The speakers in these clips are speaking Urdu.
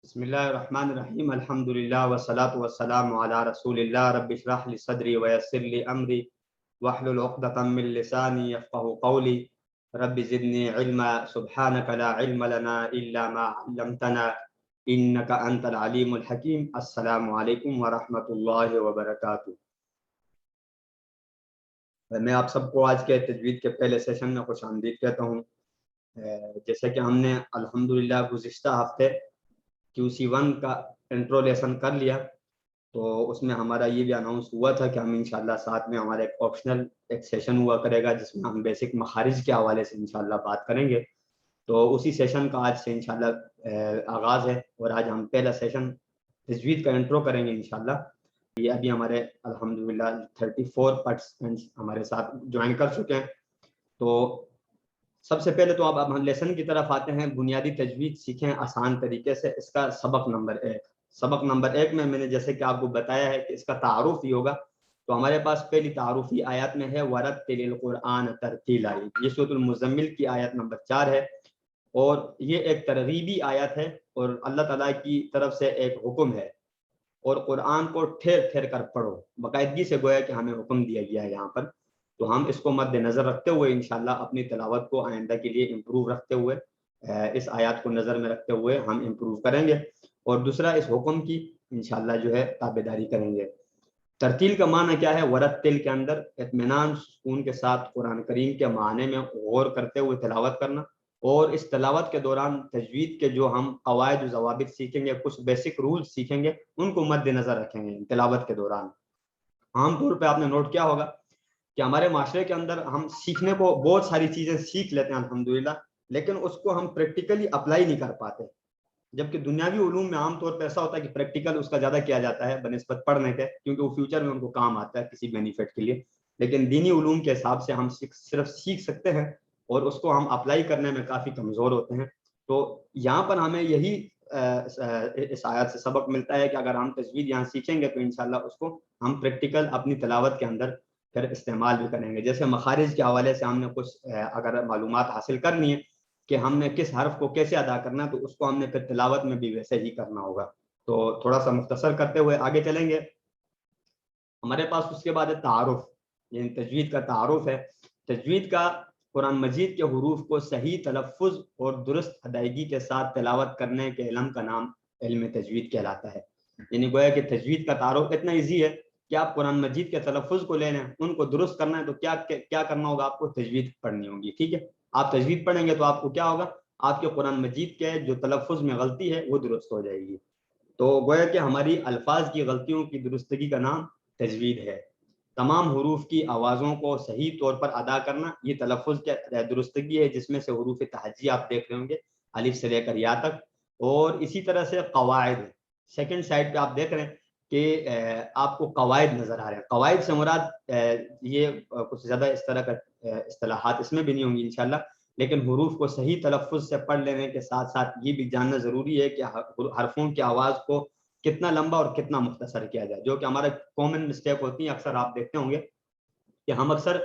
بسم اللہ الرحمن الرحیم الحمدللہ والصلاة والسلام علی رسول اللہ رب اشرح لی صدری ویسر لی امری واحلل عقدۃ من لسانی یفقهوا قولی رب زدنی علما سبحانک لا علم لنا الا ما علمتنا انک انت العلیم الحکیم۔ السلام علیکم ورحمۃ اللہ وبرکاتہ۔ میں آپ سب کو آج کے تجوید کے پہلے سیشن میں خوش آمدید کہتا ہوں۔ جیسے کہ ہم نے الحمدللہ گزشتہ ہفتے QC1 کا انٹرو لیسن کر لیا، تو اس میں ہمارا یہ بھی اناؤنس ہوا تھا کہ ہم انشاءاللہ ساتھ میں ہمارا ایک آپشنل ایک سیشن ہوا کرے گا جس میں ہم بیسک مخارج کے حوالے سے انشاءاللہ بات کریں گے۔ تو اسی سیشن کا آج سے انشاءاللہ آغاز ہے، اور آج ہم پہلا سیشن تجوید کا انٹرو کریں گے انشاءاللہ۔ یہ ابھی ہمارے الحمدللہ 34 پارٹیسپینٹس ہمارے ساتھ جوائن کر چکے ہیں۔ تو سب سے پہلے تو اب ہم لیسن کی طرف آتے ہیں۔ بنیادی تجوید سیکھیں آسان طریقے سے، اس کا سبق نمبر 1۔ سبق نمبر 1 میں نے جیسے کہ آپ کو بتایا ہے کہ اس کا تعارف ہی ہوگا، تو ہمارے پاس پہلی تعارفی آیات میں ہے وَرَتِّلِ الْقُرْآنَ تَرْتِیلًا۔ یہ سورۃ المزمل کی آیت نمبر 4 ہے، اور یہ ایک ترغیبی آیت ہے اور اللہ تعالیٰ کی طرف سے ایک حکم ہے، اور قرآن کو ٹھہر ٹھہر کر پڑھو، باقاعدگی سے گویا کہ ہمیں حکم دیا گیا ہے یہاں پر۔ تو ہم اس کو مد نظر رکھتے ہوئے انشاءاللہ اپنی تلاوت کو آئندہ کے لیے امپروو رکھتے ہوئے، اس آیات کو نظر میں رکھتے ہوئے ہم امپروو کریں گے، اور دوسرا اس حکم کی انشاءاللہ جو ہے تابعداری کریں گے۔ ترتیل کا معنی کیا ہے؟ ورتل کے اندر اطمینان سکون کے ساتھ قرآن کریم کے معنی میں غور کرتے ہوئے تلاوت کرنا، اور اس تلاوت کے دوران تجوید کے جو ہم قواعد و ضوابط سیکھیں گے، کچھ بیسک رولز سیکھیں گے، ان کو مد نظر رکھیں گے تلاوت کے دوران۔ عام طور پہ آپ نے نوٹ کیا ہوگا کہ ہمارے معاشرے کے اندر ہم سیکھنے کو بہت ساری چیزیں سیکھ لیتے ہیں الحمدللہ، لیکن اس کو ہم پریکٹیکلی اپلائی نہیں کر پاتے، جبکہ دنیاوی علوم میں عام طور پہ ایسا ہوتا ہے کہ پریکٹیکل اس کا زیادہ کیا جاتا ہے بنسبت پڑھنے کے، کیونکہ وہ فیوچر میں ان کو کام آتا ہے کسی بینیفٹ کے لیے۔ لیکن دینی علوم کے حساب سے ہم صرف سیکھ سکتے ہیں، اور اس کو ہم اپلائی کرنے میں کافی کمزور ہوتے ہیں۔ تو یہاں پر ہمیں یہی اس آیات سے سبق ملتا ہے کہ اگر ہم تجوید یہاں سیکھیں گے تو انشاءاللہ اس کو ہم پریکٹیکل اپنی تلاوت کے اندر پھر استعمال بھی کریں گے۔ جیسے مخارج کے حوالے سے ہم نے کچھ اگر معلومات حاصل کرنی ہے کہ ہم نے کس حرف کو کیسے ادا کرنا ہے، تو اس کو ہم نے پھر تلاوت میں بھی ویسے ہی کرنا ہوگا۔ تو تھوڑا سا مختصر کرتے ہوئے آگے چلیں گے۔ ہمارے پاس اس کے بعد ہے تعارف، یعنی تجوید کا تعارف ہے۔ تجوید کا قرآن مجید کے حروف کو صحیح تلفظ اور درست ادائیگی کے ساتھ تلاوت کرنے کے علم کا نام علم تجوید کہلاتا ہے۔ یعنی گویا کہ تجوید کا تعارف اتنا ایزی ہے کہ آپ قرآن مجید کے تلفظ کو لے لیں، ان کو درست کرنا ہے تو کیا کرنا ہوگا؟ آپ کو تجوید پڑھنی ہوگی، ٹھیک ہے؟ آپ تجوید پڑھیں گے تو آپ کو کیا ہوگا؟ آپ کے قرآن مجید کے جو تلفظ میں غلطی ہے وہ درست ہو جائے گی۔ تو گویا کہ ہماری الفاظ کی غلطیوں کی درستگی کا نام تجوید ہے۔ تمام حروف کی آوازوں کو صحیح طور پر ادا کرنا یہ تلفظ کی درستگی ہے، جس میں سے حروف تہجی آپ دیکھ رہے ہوں گے الف سے لے کر یا تک، اور اسی طرح سے قواعد سیکنڈ سائڈ پہ آپ دیکھ رہے ہیں کہ آپ کو قواعد نظر آ رہے ہیں۔ قواعد سے مراد یہ کچھ زیادہ اس طرح کا اصطلاحات اس میں بھی نہیں ہوں گی انشاءاللہ، لیکن حروف کو صحیح تلفظ سے پڑھ لینے کے ساتھ ساتھ یہ بھی جاننا ضروری ہے کہ حرفوں کی آواز کو کتنا لمبا اور کتنا مختصر کیا جائے، جو کہ ہمارا کامن مسٹیک ہوتی ہے۔ اکثر آپ دیکھتے ہوں گے کہ ہم اکثر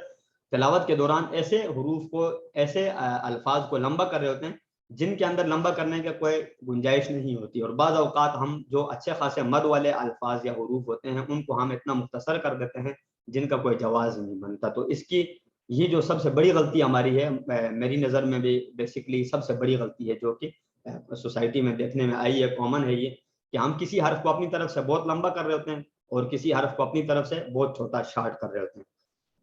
تلاوت کے دوران ایسے حروف کو، ایسے الفاظ کو لمبا کر رہے ہوتے ہیں جن کے اندر لمبا کرنے کا کوئی گنجائش نہیں ہوتی، اور بعض اوقات ہم جو اچھے خاصے مد والے الفاظ یا حروف ہوتے ہیں ان کو ہم اتنا مختصر کر دیتے ہیں جن کا کوئی جواز نہیں بنتا۔ تو اس کی یہ جو سب سے بڑی غلطی ہماری ہے، میری نظر میں بھی بیسکلی سب سے بڑی غلطی ہے جو کہ سوسائٹی میں دیکھنے میں آئی ہے، کامن ہے یہ، کہ ہم کسی حرف کو اپنی طرف سے بہت لمبا کر رہے ہوتے ہیں اور کسی حرف کو اپنی طرف سے بہت چھوٹا شارٹ کر رہے ہوتے ہیں۔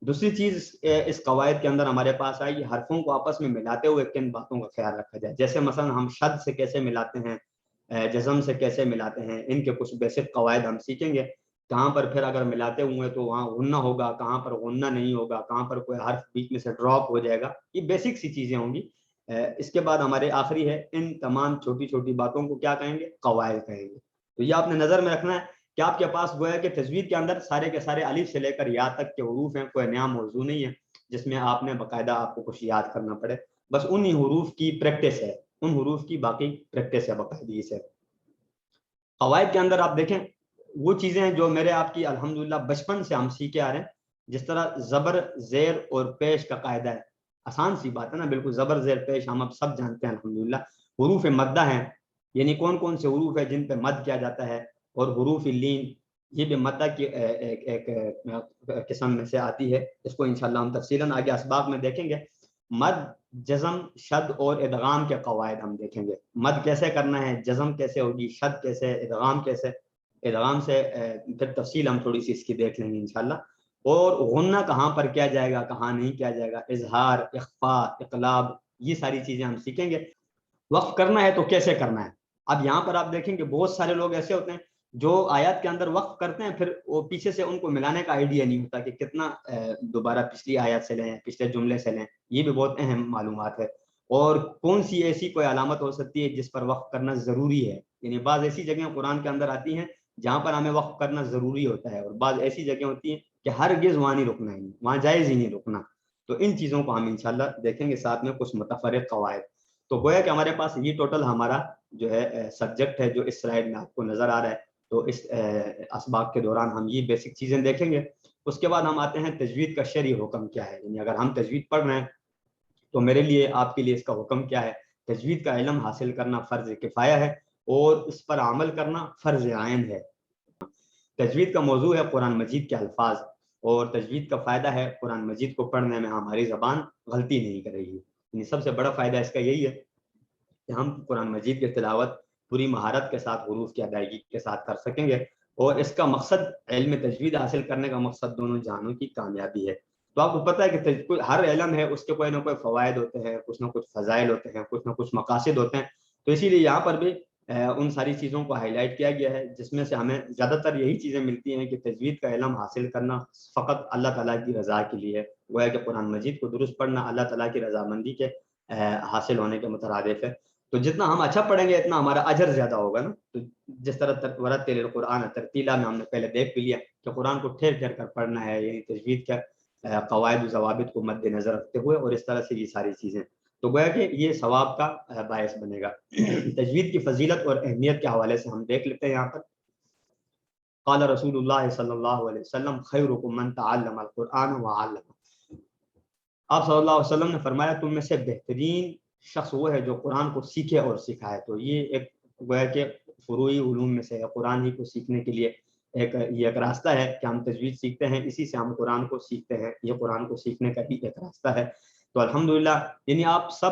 دوسری چیز اس قواعد کے اندر ہمارے پاس آئی، حرفوں کو آپس میں ملاتے ہوئے کن باتوں کا خیال رکھا جائے۔ جیسے مثلا ہم شد سے کیسے ملاتے ہیں، جزم سے کیسے ملاتے ہیں، ان کے کچھ بیسک قواعد ہم سیکھیں گے۔ کہاں پر پھر اگر ملاتے ہوئے تو وہاں غنہ ہوگا، کہاں پر غنہ نہیں ہوگا، کہاں پر کوئی حرف بیچ میں سے ڈراپ ہو جائے گا، یہ بیسک سی چیزیں ہوں گی۔ اس کے بعد ہمارے آخری ہے، ان تمام چھوٹی چھوٹی باتوں کو کیا کہیں گے؟ قواعد کہیں گے۔ تو یہ آپ نے نظر میں رکھنا ہے کہ آپ کے پاس گویا کہ تجوید کے اندر سارے کے سارے الف سے لے کر یا تک کے حروف ہیں، کوئی نیا موضوع نہیں ہے جس میں آپ نے باقاعدہ آپ کو کچھ یاد کرنا پڑے، بس انہی حروف کی پریکٹس ہے، ان حروف کی باقی پریکٹس ہے باقاعدگی سے۔ قواعد کے اندر آپ دیکھیں وہ چیزیں ہیں جو میرے آپ کی الحمدللہ بچپن سے ہم سیکھے آ رہے ہیں، جس طرح زبر زیر اور پیش کا قاعدہ ہے، آسان سی بات ہے نا، بالکل زبر زیر پیش ہم اب سب جانتے ہیں الحمدللہ۔ حروف مدہ ہیں، یعنی کون کون سے حروف ہے جن پہ مد کیا جاتا ہے، اور حروف لین یہ بھی مدہ کی ایک قسم میں سے آتی ہے. اس کو انشاءاللہ ہم تفصیلاً آگے اسباق میں دیکھیں گے. مد، جزم، شد اور ادغام کے قواعد ہم دیکھیں گے. مد کیسے کرنا ہے، جزم کیسے ہوگی، شد کیسے، ادغام کیسے. ادغام سے پھر تفصیل ہم تھوڑی سی اس کی دیکھ لیں گے انشاءاللہ. اور غنہ کہاں پر کیا جائے گا، کہاں نہیں کیا جائے گا، اظہار، اخفاء، اقلاب، یہ ساری چیزیں ہم سیکھیں گے. وقف کرنا ہے تو کیسے کرنا ہے. اب یہاں پر آپ دیکھیں کہ بہت سارے لوگ ایسے ہوتے ہیں جو آیات کے اندر وقف کرتے ہیں، پھر وہ پیچھے سے ان کو ملانے کا آئیڈیا نہیں ہوتا کہ کتنا دوبارہ پچھلی آیات سے لیں، پچھلے جملے سے لیں. یہ بھی بہت اہم معلومات ہے. اور کون سی ایسی کوئی علامت ہو سکتی ہے جس پر وقف کرنا ضروری ہے. یعنی بعض ایسی جگہیں قرآن کے اندر آتی ہیں جہاں پر ہمیں وقف کرنا ضروری ہوتا ہے، اور بعض ایسی جگہیں ہوتی ہیں کہ ہرگز وہاں نہیں رکنا ہے، وہاں جائز ہی نہیں رکنا. تو ان چیزوں کو ہم انشاءاللہ دیکھیں گے، ساتھ میں کچھ متفرق قواعد. تو گویا کہ ہمارے پاس یہ ٹوٹل ہمارا جو ہے سبجیکٹ ہے جو اس سلائیڈ میں آپ کو نظر آ رہا ہے. تو اس اسباق کے دوران ہم یہ بیسک چیزیں دیکھیں گے. اس کے بعد ہم آتے ہیں تجوید کا شرعی حکم کیا ہے. یعنی اگر ہم تجوید پڑھ رہے ہیں تو میرے لیے، آپ کے لیے اس کا حکم کیا ہے. تجوید کا علم حاصل کرنا فرض کفایہ ہے اور اس پر عمل کرنا فرض عین ہے. تجوید کا موضوع ہے قرآن مجید کے الفاظ، اور تجوید کا فائدہ ہے قرآن مجید کو پڑھنے میں ہماری زبان غلطی نہیں کرے گی. یعنی سب سے بڑا فائدہ اس کا یہی ہے کہ ہم قرآن مجید کی تلاوت پوری مہارت کے ساتھ، حروف کی ادائیگی کے ساتھ کر سکیں گے. اور اس کا مقصد، علم تجوید حاصل کرنے کا مقصد دونوں جہانوں کی کامیابی ہے. تو آپ کو پتہ ہے کہ ہر علم ہے اس کے کوئی نہ کوئی فوائد ہوتے ہیں، کچھ نہ کچھ فضائل ہوتے ہیں، کچھ نہ کچھ مقاصد ہوتے ہیں. تو اسی لیے یہاں پر بھی ان ساری چیزوں کو ہائی لائٹ کیا گیا ہے، جس میں سے ہمیں زیادہ تر یہی چیزیں ملتی ہیں کہ تجوید کا علم حاصل کرنا فقط اللہ تعالیٰ کی رضا کے لیے ہے. وہ ہے کہ قرآن مجید کو درست پڑھنا اللہ تعالیٰ کی رضامندی کے حاصل ہونے کے مترادف ہے. تو جتنا ہم اچھا پڑھیں گے اتنا ہمارا اجر زیادہ ہوگا نا. تو جس طرح ورتل القرآن ترتیلا میں ہم نے پہلے دیکھ بھی لیا کہ قرآن کو ٹھہر ٹھہر کر پڑھنا ہے، یعنی تجوید کا قواعد و ضوابط کو مد نظر رکھتے ہوئے، اور اس طرح سے یہ ساری چیزیں. تو گویا کہ یہ ثواب کا باعث بنے گا. تجوید کی فضیلت اور اہمیت کے حوالے سے ہم دیکھ لیتے ہیں. یہاں پر قال رسول اللہ صلی اللہ علیہ وسلم خیرکم من تعلم القرآن وعلمہ. آپ صلی اللہ علیہ وسلم نے فرمایا تم میں سے بہترین شخص وہ ہے جو قرآن کو سیکھے اور سکھائے. تو یہ ایک گویا کہ فروعی علوم میں سے ہے. قرآن ہی کو سیکھنے کے لیے یہ ایک راستہ ہے کہ ہم تجوید سیکھتے ہیں، اسی سے ہم قرآن کو سیکھتے ہیں. یہ قرآن کو سیکھنے کا ہی ایک راستہ ہے. تو الحمدللہ، یعنی آپ سب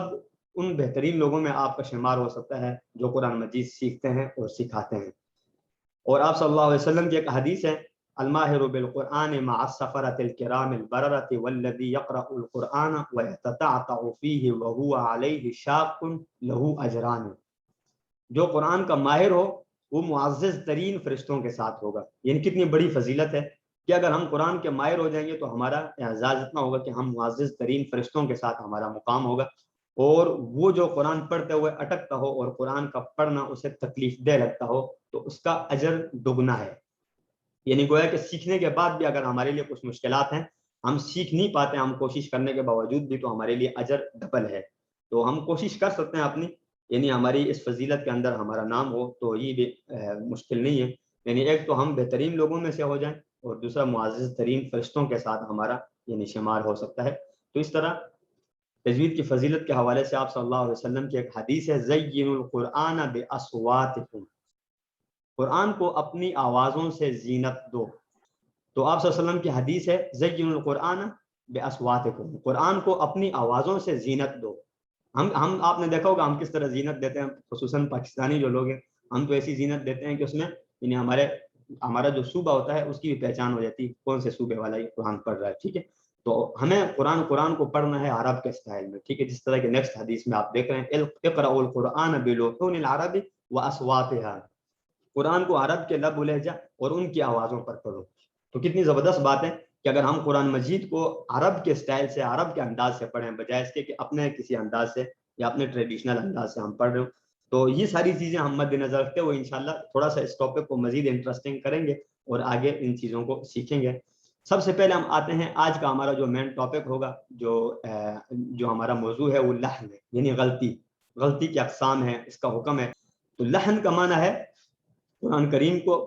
ان بہترین لوگوں میں آپ کا شمار ہو سکتا ہے جو قرآن مجید سیکھتے ہیں اور سکھاتے ہیں. اور آپ صلی اللہ علیہ وسلم کی ایک حدیث ہے، الماہر بالقرآن مع السفرۃ الکرام البررۃ والذی یقرأ القرآن ویتتعتع فیہ وہو علیہ شاق لہ اجران. جو قرآن کا ماہر ہو وہ معزز ترین فرشتوں کے ساتھ ہوگا. یعنی کتنی بڑی فضیلت ہے کہ اگر ہم قرآن کے ماہر ہو جائیں گے تو ہمارا اعزاز اتنا ہوگا کہ ہم معزز ترین فرشتوں کے ساتھ ہمارا مقام ہوگا. اور وہ جو قرآن پڑھتے ہوئے اٹکتا ہو اور قرآن کا پڑھنا اسے تکلیف دہ لگتا ہو تو اس کا اجر دگنا ہے. یعنی گویا کہ سیکھنے کے بعد بھی اگر ہمارے لیے کچھ مشکلات ہیں، ہم سیکھ نہیں پاتے، ہم کوشش کرنے کے باوجود بھی، تو ہمارے لیے اجر ڈبل ہے. تو ہم کوشش کر سکتے ہیں اپنی، یعنی ہماری اس فضیلت کے اندر ہمارا نام ہو تو یہ بھی مشکل نہیں ہے. یعنی ایک تو ہم بہترین لوگوں میں سے ہو جائیں، اور دوسرا معزز ترین فرشتوں کے ساتھ ہمارا یعنی شمار ہو سکتا ہے. تو اس طرح تجوید کی فضیلت کے حوالے سے آپ صلی اللہ علیہ وسلم کی ایک حدیث ہے، زینوا القرآن باصواتکم، قرآن کو اپنی آوازوں سے زینت دو. تو آپ صلی اللہ علیہ وسلم کی حدیث ہے، زینوا القرآن باصواتکم، قرآن کو اپنی آوازوں سے زینت دو. ہم آپ نے دیکھا ہوگا ہم کس طرح زینت دیتے ہیں، خصوصاً پاکستانی جو لوگ ہیں، ہم تو ایسی زینت دیتے ہیں کہ اس میں یعنی ہمارا جو صوبہ ہوتا ہے اس کی بھی پہچان ہو جاتی ہے، کون سے صوبے والا یہ قرآن پڑھ رہا ہے. ٹھیک ہے، تو ہمیں قرآن کو پڑھنا ہے عرب کے سٹائل میں. ٹھیک ہے، جس طرح کہ نیکسٹ حدیث میں آپ دیکھ رہے ہیں، اقرأوا القرآن بلحون العرب واصواتها، قرآن کو عرب کے لب و لہجہ اور ان کی آوازوں پر پڑھو. تو کتنی زبردست بات ہے کہ اگر ہم قرآن مجید کو عرب کے سٹائل سے، عرب کے انداز سے پڑھیں، بجائے اس کے کہ اپنے کسی انداز سے یا اپنے ٹریڈیشنل انداز سے ہم پڑھ رہے ہوں. تو یہ ساری چیزیں ہم مد نظر رکھتے ہوئے انشاءاللہ تھوڑا سا اس ٹاپک کو مزید انٹرسٹنگ کریں گے اور آگے ان چیزوں کو سیکھیں گے. سب سے پہلے ہم آتے ہیں آج کا ہمارا جو مین ٹاپک ہوگا، جو ہمارا موضوع ہے وہ لحن ہے، یعنی غلطی کی اقسام ہے، اس کا حکم ہے. تو لحن کا معنی ہے قرآن کریم کو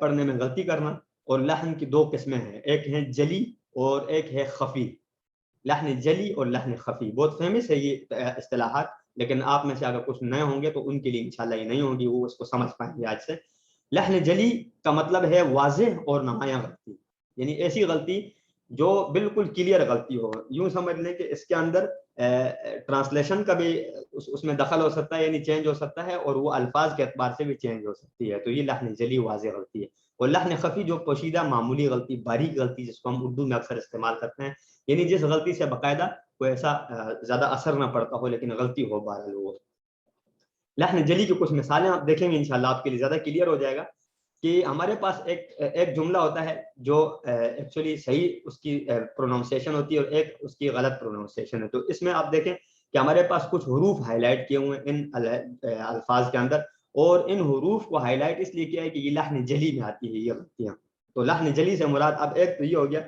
پڑھنے میں غلطی کرنا. اور لحن کی دو قسمیں ہیں، ایک ہے جلی اور ایک ہے خفی. لحن جلی اور لحن خفی بہت فیمس ہے یہ اصطلاحات. لیکن آپ میں سے اگر کچھ نئے ہوں گے تو ان کے لیے انشاءاللہ یہ نہیں ہوگی، وہ اس کو سمجھ پائیں گے آج سے۔ لحن جلی کا مطلب ہے واضح اور نمایاں غلطی، یعنی ایسی غلطی جو بالکل کلیئر غلطی ہو، یوں سمجھ لیں کہ اس کے اندر ٹرانسلیشن کا بھی اس میں دخل ہو سکتا ہے، یعنی چینج ہو سکتا ہے، اور وہ الفاظ کے اعتبار سے بھی چینج ہو سکتی ہے، تو یہ لحن جلی واضح غلطی ہے۔ اور لحن خفی جو پوشیدہ معمولی غلطی، باریک غلطی، جس کو ہم اردو میں اکثر استعمال کرتے ہیں، یعنی جس غلطی سے باقاعدہ کوئی ایسا زیادہ اثر نہ پڑتا ہو لیکن غلطی ہو بہرحال وہ۔ لحن جلی کی کچھ مثالیں آپ دیکھیں گے انشاءاللہ آپ کے لیے زیادہ کلیئر ہو جائے گا کہ ہمارے پاس ایک جملہ ہوتا ہے جو ایکچولی صحیح اس کی پروناؤنسیشن ہوتی ہے اور ایک اس کی غلط پروناؤنسیشن ہے۔ تو اس میں آپ دیکھیں کہ ہمارے پاس کچھ حروف ہائی لائٹ کیے ہوئے ہیں ان الفاظ کے اندر، اور ان حروف کو ہائی لائٹ اس لیے کیا ہے کہ یہ لحن جلی میں آتی ہے یہ غلطیاں۔ تو لحن جلی سے مراد اب ایک تو یہ ہو گیا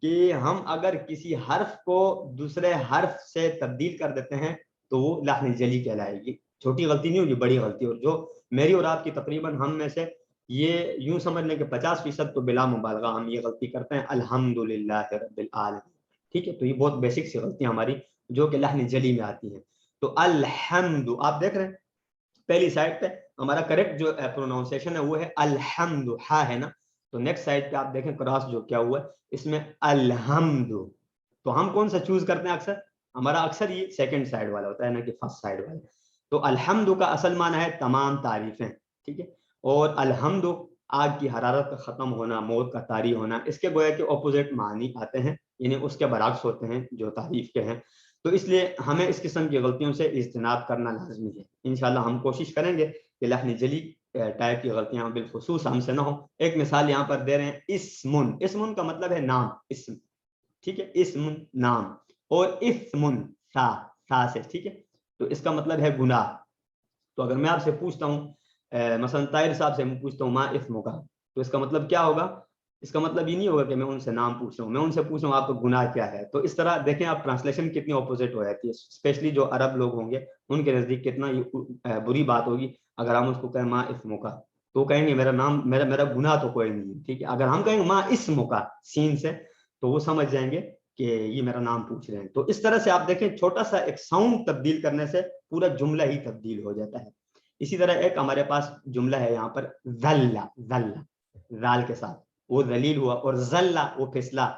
کہ ہم اگر کسی حرف کو دوسرے حرف سے تبدیل کر دیتے ہیں تو وہ لحن جلی کہلائے گی، چھوٹی غلطی نہیں ہوگی، بڑی غلطی۔ اور جو میری اور آپ کی تقریباً ہم میں سے یہ یوں سمجھ لیں کہ 50% تو بلا مبالغہ ہم یہ غلطی کرتے ہیں، الحمدللہ رب العالمین، ٹھیک ہے۔ تو یہ بہت بیسک سی غلطیاں ہماری جو کہ لحن جلی میں آتی ہیں۔ تو الحمد، آپ دیکھ رہے ہیں پہلی سائڈ پہ ہمارا کریکٹ جو پروناؤنسیشن ہے وہ ہے الحمد، ہا ہے نا، تو نیکسٹ سائڈ پہ آپ دیکھیں کراس جو کیا ہوا ہے اس میں الحمد، تو ہم کون سا چوز کرتے ہیں اکثر؟ ہمارا اکثر یہ سیکنڈ سائڈ والا ہوتا ہے نا کہ فرسٹ سائڈ والا۔ تو الحمد کا اصل معنی ہے تمام تعریفیں، ٹھیک ہے، اور الحمد آگ کی حرارت کا ختم ہونا، موت کا طاری ہونا، اس کے گویا کے اپوزٹ معنی آتے ہیں، یعنی اس کے برعکس ہوتے ہیں جو تعریف کے ہیں۔ تو اس لیے ہمیں اس قسم کی غلطیوں سے اجتناب کرنا لازمی ہے۔ انشاءاللہ ہم کوشش کریں گے کہ لحن جلی ٹائپ کی غلطیاں بالخصوص ہم سے نہ ہوں۔ ایک مثال یہاں پر دے رہے ہیں، اسمن، اسمن کا مطلب ہے نام، اسم، ٹھیک ہے، اسم نام، اور اثمن سا سے، ٹھیک ہے، تو اس کا مطلب ہے گناہ۔ تو اگر میں آپ سے پوچھتا ہوں مثلا طاہر صاحب سے میں پوچھتا ہوں ما اسمک، تو اس کا مطلب کیا ہوگا؟ اس کا مطلب یہ نہیں ہوگا کہ میں ان سے نام پوچھ رہا ہوں، میں ان سے پوچھ رہا ہوں آپ کا گناہ کیا ہے۔ تو اس طرح دیکھیں آپ ٹرانسلیشن کتنی اپوزٹ ہو جاتی ہے، اسپیشلی جو عرب لوگ ہوں گے ان کے نزدیک کتنا بری بات ہوگی اگر ہم اس کو کہیں ما اسمک، تو کہیں گے میرا نام، میرا گناہ تو کوئی نہیں ہے، ٹھیک ہے۔ اگر ہم کہیں گے ما اسمک سین سے تو وہ سمجھ جائیں گے کہ یہ میرا نام پوچھ رہے ہیں۔ تو اس طرح سے آپ دیکھیں چھوٹا سا ایک ساؤنڈ تبدیل کرنے سے پورا جملہ ہی تبدیل ہو جاتا ہے۔ اسی طرح ایک ہمارے پاس جملہ ہے یہاں پر ذلہ، ذال کے ساتھ، وہ ذلیل ہوا، اور ذلہ وہ پھسلا،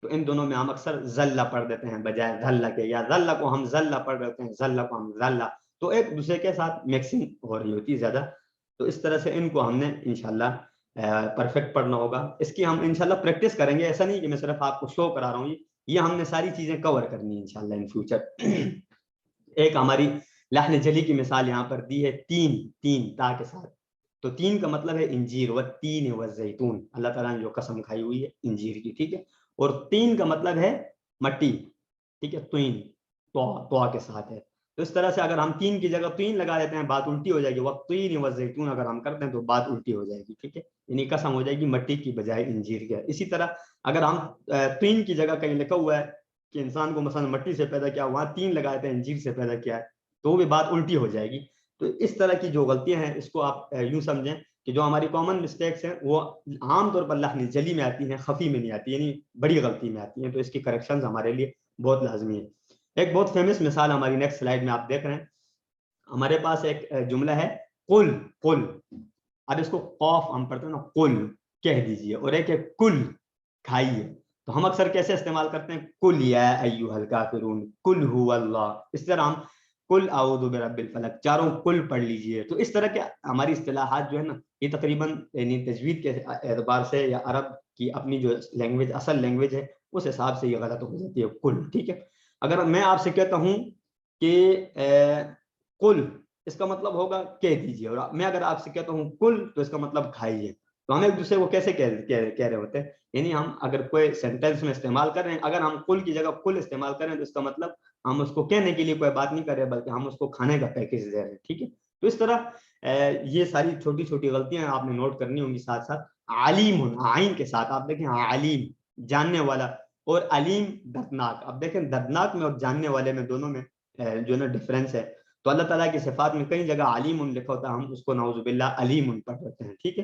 تو ان دونوں میں ہم اکثر ذلہ پڑھ دیتے ہیں بجائے ذلہ کے، یا ذلہ کو ہم ذلہ پڑھ دیتے ہیں، ذلہ کو ہم ذلہ، تو ایک دوسرے کے ساتھ میکسنگ ہو رہی ہوتی ہے زیادہ۔ تو اس طرح سے ان کو ہم نے انشاءاللہ پرفیکٹ پڑھنا ہوگا، اس کی ہم انشاءاللہ پریکٹس کریں گے، ایسا نہیں کہ میں صرف آپ کو شو کرا رہا ہوں، یہ ہم نے ساری چیزیں کور کرنی ہے انشاءاللہ ان فیوچر۔ ایک ہماری لحن جلی کی مثال یہاں پر دی ہے تین تا کے ساتھ، تو تین کا مطلب ہے انجیر، والتین والزیتون، اللہ تعالیٰ نے جو قسم کھائی ہوئی ہے انجیر کی، ٹھیک ہے، اور تین کا مطلب ہے مٹی، ٹھیک ہے، توین تو کے ساتھ ہے۔ تو اس طرح سے اگر ہم تین کی جگہ تین لگا دیتے ہیں بات الٹی ہو جائے گی، والتین والزیتون اگر ہم کرتے ہیں تو بات الٹی ہو جائے گی، ٹھیک ہے، یعنی قسم ہو جائے گی مٹی کی بجائے انجیر کے۔ اسی طرح اگر ہم تین کی جگہ کہیں لکھا ہوا ہے کہ انسان کو مثلا مٹی سے پیدا کیا، وہاں تین لگا دیتے ہیں انجیر سے پیدا کیا ہے، تو وہ بھی بات الٹی ہو جائے گی۔ تو اس طرح کی جو غلطیاں ہیں اس کو آپ یوں سمجھیں کہ جو ہماری کامن مسٹیکس ہیں وہ عام طور پر لحن جلی میں آتی ہیں، خفی میں نہیں آتی، یعنی بڑی غلطی میں آتی ہیں، تو اس کی کریکشنز ہمارے لیے بہت لازمی ہے۔ ایک بہت فیمس مثال ہماری نیکسٹ سلائیڈ میں آپ دیکھ رہے ہیں، ہمارے پاس ایک جملہ ہے قل، اب اس کو قوف ہم پڑھتے ہیں نا، قل کہہ دیجئے، اور ایک ہے کل کھائیے، تو ہم اکثر کیسے استعمال کرتے ہیں؟ قل یا ایھا الکافرون، قل هو اللہ، اس طرح ہم قل اعوذ برب الفلق، چاروں قل پڑھ لیجئے۔ تو اس طرح کے ہماری اصطلاحات جو ہے نا یہ تقریباً یعنی تجوید کے اعتبار سے یا عرب کی اپنی جو لینگویج اصل لینگویج ہے اس حساب سے یہ غلط ہو جاتی ہے قل، ٹھیک ہے۔ اگر میں آپ سے کہتا ہوں کہ قل، اس کا مطلب ہوگا کہہ دیجئے، اور میں اگر آپ سے کہتا ہوں قل تو اس کا مطلب کھائیے، تو ہم ایک دوسرے کو کیسے کہہ رہے ہوتے ہیں؟ یعنی ہم اگر کوئی سینٹینس میں استعمال کر رہے ہیں، اگر ہم قل کی جگہ قل استعمال کریں تو اس کا مطلب ہم اس کو کہنے کے لیے کوئی بات نہیں کر رہے بلکہ ہم اس کو کھانے کا پیکیج دے رہے ہیں، ٹھیک ہے۔ تو اس طرح یہ ساری چھوٹی چھوٹی غلطیاں آپ نے نوٹ کرنی ہوں گی۔ ساتھ ساتھ علیم، عین کے ساتھ آپ دیکھیں علیم جاننے والا، اور علیم دردناک، اب دیکھیں دردناک میں اور جاننے والے میں دونوں میں جو نا ڈفرینس ہے۔ تو اللہ تعالیٰ کی صفات میں کئی جگہ علیم لکھا ہوتا ہے، ہم اس کو نعوذ باللہ علیم پڑھ دیتے ہیں، ٹھیک ہے۔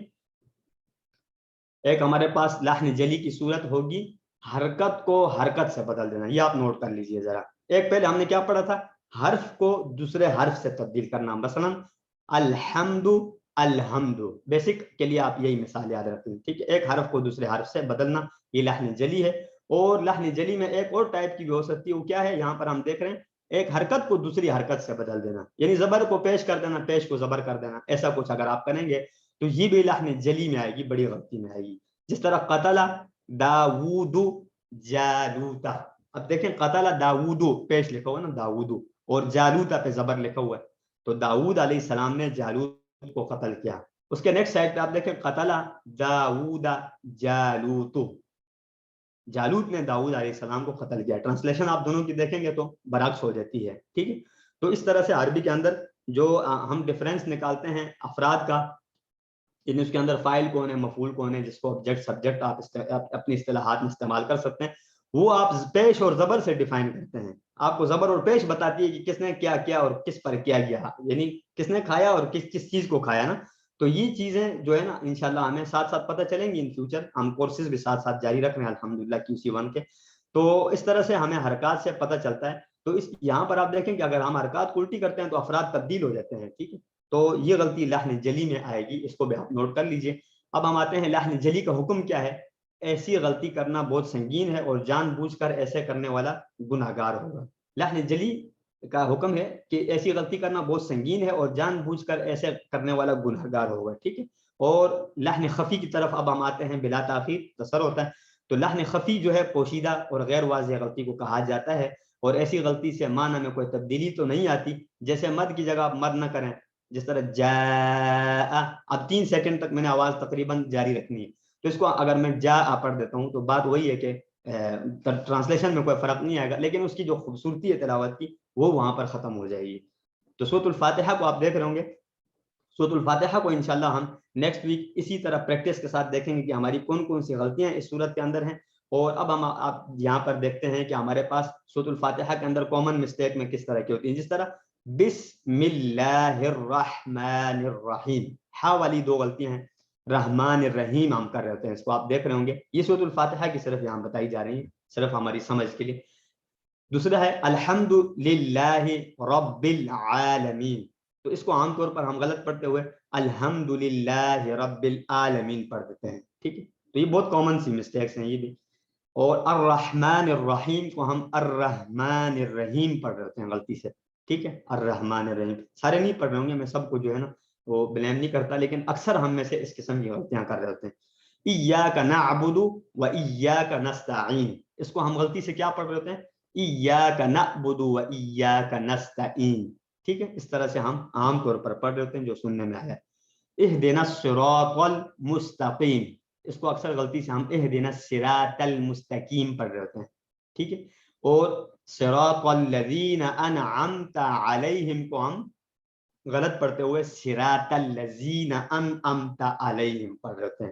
ایک ہمارے پاس لحن جلی کی صورت ہوگی حرکت کو حرکت سے بدل دینا، یہ آپ نوٹ کر لیجئے ذرا۔ ایک پہلے ہم نے کیا پڑھا تھا؟ حرف کو دوسرے حرف سے تبدیل کرنا، مثلا الحمد الحمد، بیسک کے لیے آپ یہی مثال یاد رکھیں، ٹھیک ہے، ایک حرف کو دوسرے حرف سے بدلنا، یہ لحن جلی ہے. اور لحن جلی میں ایک اور ٹائپ کی بھی ہو سکتی ہے، وہ کیا ہے، یہاں پر ہم دیکھ رہے ہیں ایک حرکت کو دوسری حرکت سے بدل دینا، یعنی زبر کو پیش کر دینا، پیش کو زبر کر دینا، ایسا کچھ اگر آپ کریں گے تو یہ بھی لحن جلی میں آئے گی، بڑی غلطی میں آئے گی. جس طرح قتل داود جالوتا، اب دیکھیں قتل داود پیش لکھا ہوا نا داود، اور جالوتا پہ زبر لکھا ہوا ہے، تو داود علیہ السلام نے جالوت کو قتل کیا. اس کے نیکسٹ سائڈ پہ آپ دیکھیں قتل داود جالوت، جالوت نے داؤد علیہ السلام کو قتل کیا. ٹرانسلیشن آپ دونوں کی دیکھیں گے تو برعکس ہو جاتی ہے، ٹھیک ہے. تو اس طرح سے عربی کے اندر جو ہم ڈفرینس نکالتے ہیں افراد کا، یعنی اس کے اندر فاعل کون ہے، مفعول کون ہے، جس کو آبجیکٹ سبجیکٹ آپ اپنی اصطلاحات میں استعمال کر سکتے ہیں، وہ آپ پیش اور زبر سے ڈیفائن کرتے ہیں. آپ کو زبر اور پیش بتاتی ہے کہ کس نے کیا کیا اور کس پر کیا گیا، یعنی کس نے کھایا اور کس چیز کو کھایا نا. تو یہ چیزیں جو ہے نا انشاءاللہ ہمیں ساتھ ساتھ پتہ چلیں گی ان فیوچر، ہم کورسز بھی ساتھ ساتھ جاری رکھ رہے ہیں الحمدللہ QC1 کے. تو اس طرح سے ہمیں حرکات سے پتہ چلتا ہے. تو یہاں پر آپ دیکھیں کہ اگر ہم حرکات کو الٹی کرتے ہیں تو افراد تبدیل ہو جاتے ہیں، ٹھیک ہے. تو یہ غلطی لحن جلی میں آئے گی، اس کو بھی آپ نوٹ کر لیجئے. اب ہم آتے ہیں لحن جلی کا حکم کیا ہے. ایسی غلطی کرنا بہت سنگین ہے اور جان بوجھ کر ایسے کرنے والا گناہگار ہوگا. لحن جلی کا حکم ہے کہ ایسی غلطی کرنا بہت سنگین ہے اور جان بوجھ کر ایسے کرنے والا گناہگار ہوگا، ٹھیک ہے. اور لحن خفی کی طرف اب ہم آتے ہیں، بلا تاخیر تصر ہوتا ہے. تو لحن خفی جو ہے پوشیدہ اور غیر واضح غلطی کو کہا جاتا ہے، اور ایسی غلطی سے معنی میں کوئی تبدیلی تو نہیں آتی. جیسے مد کی جگہ آپ مد نہ کریں، جس طرح جاء، اب 3 سیکنڈ تک میں نے آواز تقریباً جاری رکھنی ہے، تو اس کو اگر میں جاء پڑھ دیتا ہوں تو بات وہی ہے کہ ٹرانسلیشن میں کوئی فرق نہیں آئے گا، لیکن اس کی جو خوبصورتی ہے تلاوت کی وہ وہاں پر ختم ہو جائے گی. تو سورۃ الفاتحہ کو آپ دیکھ رہے ہوں گے، سورۃ الفاتحہ کو انشاءاللہ ہم نیکسٹ ویک اسی طرح پریکٹس کے ساتھ دیکھیں گے کہ ہماری کون کون سی غلطیاں اس صورت کے اندر ہیں. اور اب ہم آپ یہاں پر دیکھتے ہیں کہ ہمارے پاس سورۃ الفاتحہ کے اندر کامن مسٹیک میں کس طرح کی ہوتی ہیں. جس طرح بسم اللہ الرحمن الرحیم، ہا والی 2 غلطیاں ہیں، رحمان الرحیم ہم کر رہے ہوتے ہیں، اس کو آپ دیکھ رہے ہوں گے. یہ سورۃ الفاتحہ کی صرف یہاں بتائی جا رہی ہیں، صرف ہماری سمجھ کے لیے. دوسرا ہے الحمد للہ رب العالمین، تو اس کو عام طور پر ہم غلط پڑھتے ہوئے الحمد للہ رب العالمین پڑھ دیتے ہیں، ٹھیک ہے. تو یہ بہت کامن سی مسٹیکس ہیں یہ بھی. اور الرحمن الرحیم کو ہم الرحمن الرحیم پڑھ رہے ہیں غلطی سے، ٹھیک ہے. الرحمن الرحیم سارے نہیں پڑھ رہے ہوں گے، میں سب کو جو ہے نا وہ بلیم نہیں کرتا، لیکن اکثر ہم میں سے اس قسم کی غلطیاں کر رہے ہوتے ہیں. ایاک نعبد و ایاک نستعین، اس کو ہم غلطی سے کیا پڑھ رہے ہوتے ہیں، ایاک نعبد و ایاک نستعین، ٹھیک ہے. اس طرح سے ہم عام طور پر پڑھ رہے ہوتے ہیں جو سننے میں آیا. اہدنا الصراط المستقیم، اس کو اکثر غلطی سے ہم اہدنا الصراط المستقیم پڑھ رہے ہوتے ہیں، ٹھیک ہے. اور صراط الذین انعمت علیہم کو ہم غلط پڑھتے ہوئے صراط الذین انعمت علیہم پڑھ رہے ہوتے ہیں،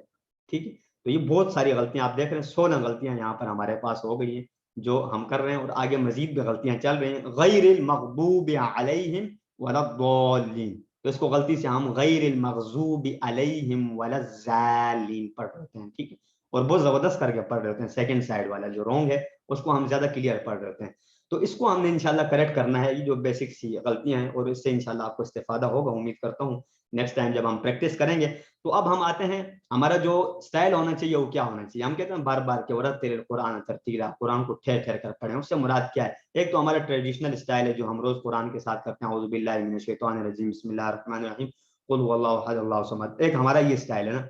ٹھیک ہے. تو یہ بہت ساری غلطیاں آپ دیکھ رہے ہیں، 16 غلطیاں یہاں پر ہمارے پاس ہو گئی ہیں جو ہم کر رہے ہیں، اور آگے مزید بھی غلطیاں چل رہی ہیں. غیر المغضوب علیہم ولا الضالین، تو اس کو غلطی سے ہم غیر المغضوب علیہم ولا الضالین پڑھ رہے ہیں، ٹھیک ہے. اور بہت زبردست کر کے پڑھ رہے ہوتے ہیں، سیکنڈ سائڈ والا جو رونگ ہے اس کو ہم زیادہ کلیئر پڑھ رہے ہوتے ہیں. تو اس کو ہم نے انشاءاللہ کریکٹ کرنا ہے، یہ جو بیسک سی غلطیاں ہیں، اور اس سے انشاءاللہ آپ کو استفادہ ہوگا، امید کرتا ہوں نیکسٹ ٹائم جب ہم پریکٹس کریں گے. تو اب ہم آتے ہیں ہمارا جو سٹائل ہونا چاہیے وہ کیا ہونا چاہیے. ہم کہتے ہیں بار بار کہ ورتل القرآن ترتیلا، قرآن کو ٹھہر ٹھہر کر پڑھیں، اس سے مراد کیا ہے. ایک تو ہمارا ٹریڈیشنل سٹائل ہے جو ہم روز قرآن کے ساتھ کرتے ہیں، اعوذ باللہ من الشیطان الرجیم بسم اللہ الرحمن الرحیم قل هو اللہ احد اللہ الصمد، ایک ہمارا یہ سٹائل ہے نا.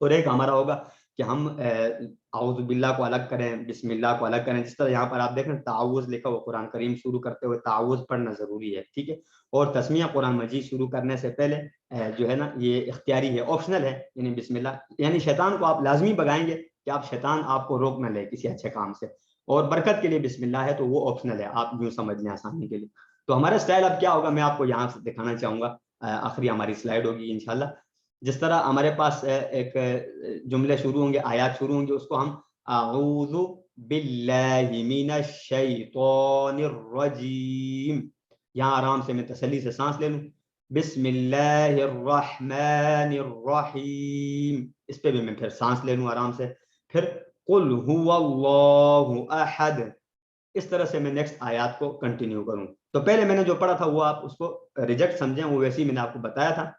اور ایک ہمارا ہوگا کہ ہم اعوذ باللہ کو الگ کریں، بسم اللہ کو الگ کریں. جس طرح یہاں پر آپ دیکھ رہے ہیں تعوذ لکھا ہوا، قرآن کریم شروع کرتے ہوئے تعوذ پڑھنا ضروری ہے، ٹھیک ہے. اور تسمیہ قرآن مجید شروع کرنے سے پہلے جو ہے نا یہ اختیاری ہے، آپشنل ہے، یعنی بسم اللہ، یعنی شیطان کو آپ لازمی بگائیں گے کہ آپ شیطان آپ کو روک نہ لے کسی اچھے کام سے. اور برکت کے لیے بسم اللہ ہے تو وہ آپشنل ہے، آپ یوں سمجھ لیں آسانی کے لیے. تو ہمارا سٹائل اب کیا ہوگا میں آپ کو یہاں سے دکھانا چاہوں گا، آخری ہماری سلائیڈ ہوگی انشاءاللہ. جس طرح ہمارے پاس ایک جملے شروع ہوں گے، آیات شروع ہوں گے، اس کو ہم اعوذ باللہ من الشیطان الرجیم، یہاں آرام سے میں تسلی سے سانس لے لوں، بسم اللہ الرحمن الرحیم، اس پہ بھی میں پھر سانس لے لوں آرام سے. پھر قل هو اللہ احد، اس طرح سے میں نیکسٹ آیات کو کنٹینیو کروں. تو پہلے میں نے جو پڑھا تھا وہ آپ اس کو ریجیکٹ سمجھیں، وہ ویسے ہی میں نے آپ کو بتایا تھا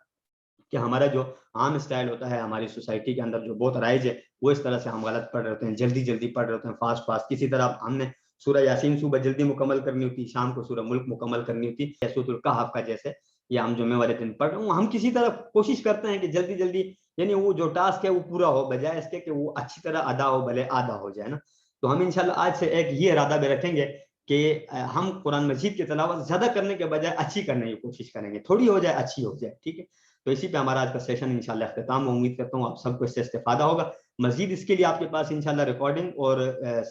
کہ ہمارا جو عام اسٹائل ہوتا ہے ہماری سوسائٹی کے اندر جو بہت رائج ہے، وہ اس طرح سے ہم غلط پڑھ رہے ہوتے ہیں، جلدی جلدی پڑھ رہے ہوتے ہیں، فاسٹ فاسٹ. کسی طرح ہم نے سورہ یاسین صبح جلدی مکمل کرنی ہوتی، شام کو سورہ ملک مکمل کرنی ہوتی، سورۃ الکہف کا جیسے یا ہم جمعے والے دن پڑھ رہے ہوں، ہم کسی طرح کوشش کرتے ہیں کہ جلدی جلدی یعنی وہ جو ٹاسک ہے وہ پورا ہو، بجائے اس کے کہ وہ اچھی طرح ادا ہو، بھلے آدھا ہو جائے نا. تو ہم انشاءاللہ آج سے ایک یہ ارادہ بھی رکھیں گے کہ ہم قرآن مجید کی تلاوت زیادہ کرنے کے بجائے اچھی کرنے کی کوشش کریں گے، تھوڑی ہو جائے اچھی ہو جائے، ٹھیک ہے. تو اسی پہ ہمارا آج کا سیشن انشاءاللہ اختتام ہو. امید کرتا ہوں آپ سب کو اس سے استفادہ ہوگا. مزید اس کے لیے آپ کے پاس انشاءاللہ ریکارڈنگ اور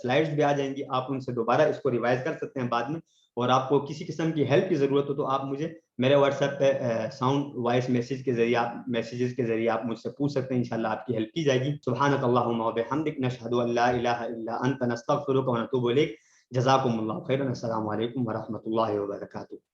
سلائڈز بھی آ جائیں گی، آپ ان سے دوبارہ اس کو ریوائز کر سکتے ہیں بعد میں. اور آپ کو کسی قسم کی ہیلپ کی ضرورت ہو تو آپ مجھے میرے واٹس ایپ پہ ساؤنڈ وائس میسج کے ذریعے میسیجز کے ذریعے آپ مجھ سے پوچھ سکتے ہیں، انشاءاللہ آپ کی ہیلپ کی جائے گی. سبحانک اللہم و بحمدک، نشہد ان لا الہ الا انت، نستغفرک و نتوب الیک. جزاکم اللہ خیرا. السلام علیکم ورحمۃ اللہ وبرکاتہ.